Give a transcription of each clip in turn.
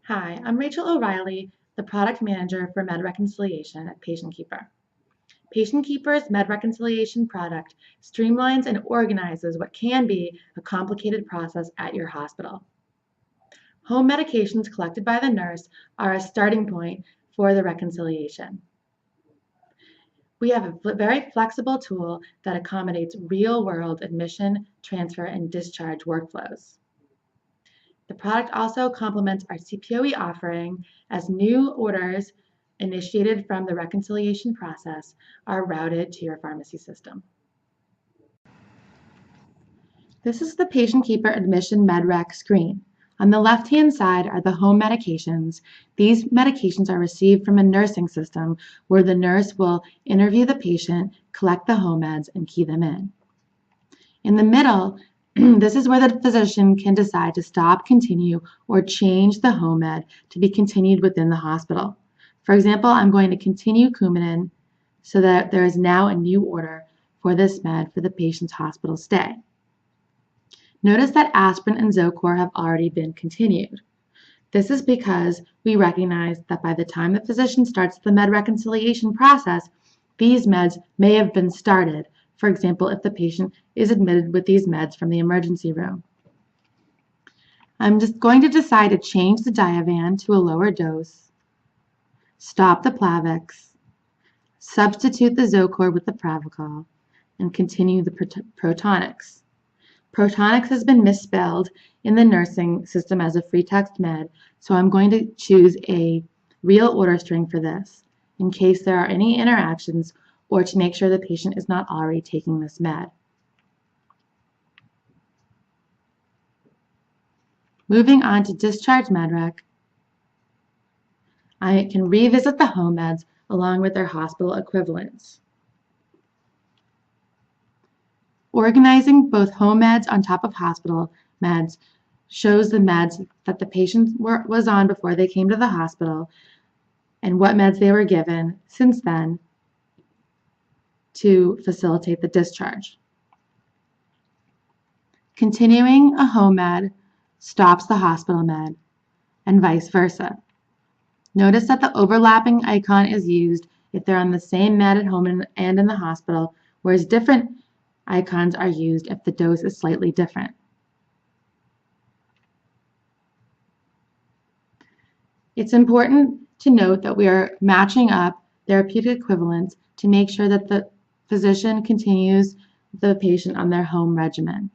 Hi, I'm Rachel O'Reilly, the Product Manager for Med Reconciliation at PatientKeeper. PatientKeeper's Med Reconciliation product streamlines and organizes what can be a complicated process at your hospital. Home medications collected by the nurse are a starting point for the reconciliation. We have a very flexible tool that accommodates real-world admission, transfer, and discharge workflows. The product also complements our CPOE offering as new orders initiated from the reconciliation process are routed to your pharmacy system. This is the PatientKeeper Admission MedRec screen. On the left-hand side are the home medications. These medications are received from a nursing system where the nurse will interview the patient, collect the home meds, and key them in. In the middle, this is where the physician can decide to stop, continue, or change the home med to be continued within the hospital. For example, I'm going to continue Coumadin so that there is now a new order for this med for the patient's hospital stay. Notice that aspirin and Zocor have already been continued. This is because we recognize that by the time the physician starts the med reconciliation process, these meds may have been started. For example, if the patient is admitted with these meds from the emergency room. I'm just going to decide to change the Diovan to a lower dose, stop the Plavix, substitute the Zocor with the Pravachol, and continue the Protonix. Protonix has been misspelled in the nursing system as a free text med, so I'm going to choose a real order string for this in case there are any interactions or to make sure the patient is not already taking this med. Moving on to discharge MedRec, I can revisit the home meds along with their hospital equivalents. Organizing both home meds on top of hospital meds shows the meds that the patient was on before they came to the hospital and what meds they were given since then to facilitate the discharge. Continuing a home med stops the hospital med, and vice versa. Notice that the overlapping icon is used if they're on the same med at home and in the hospital, whereas different icons are used if the dose is slightly different. It's important to note that we are matching up therapeutic equivalents to make sure that the physician continues the patient on their home regimen.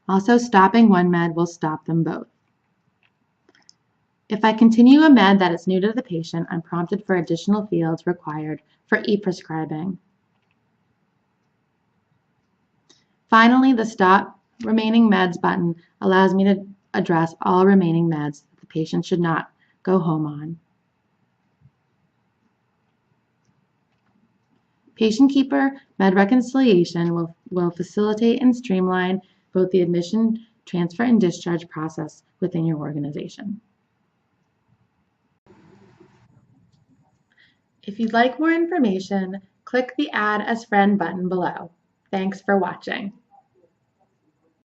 Also, stopping one med will stop them both. If I continue a med that is new to the patient, I'm prompted for additional fields required for e-prescribing. Finally, the Stop Remaining Meds button allows me to address all remaining meds that the patient should not go home on. PatientKeeper Med Reconciliation will facilitate and streamline both the admission, transfer, and discharge process within your organization. If you'd like more information, click the Add as Friend button below. Thanks for watching.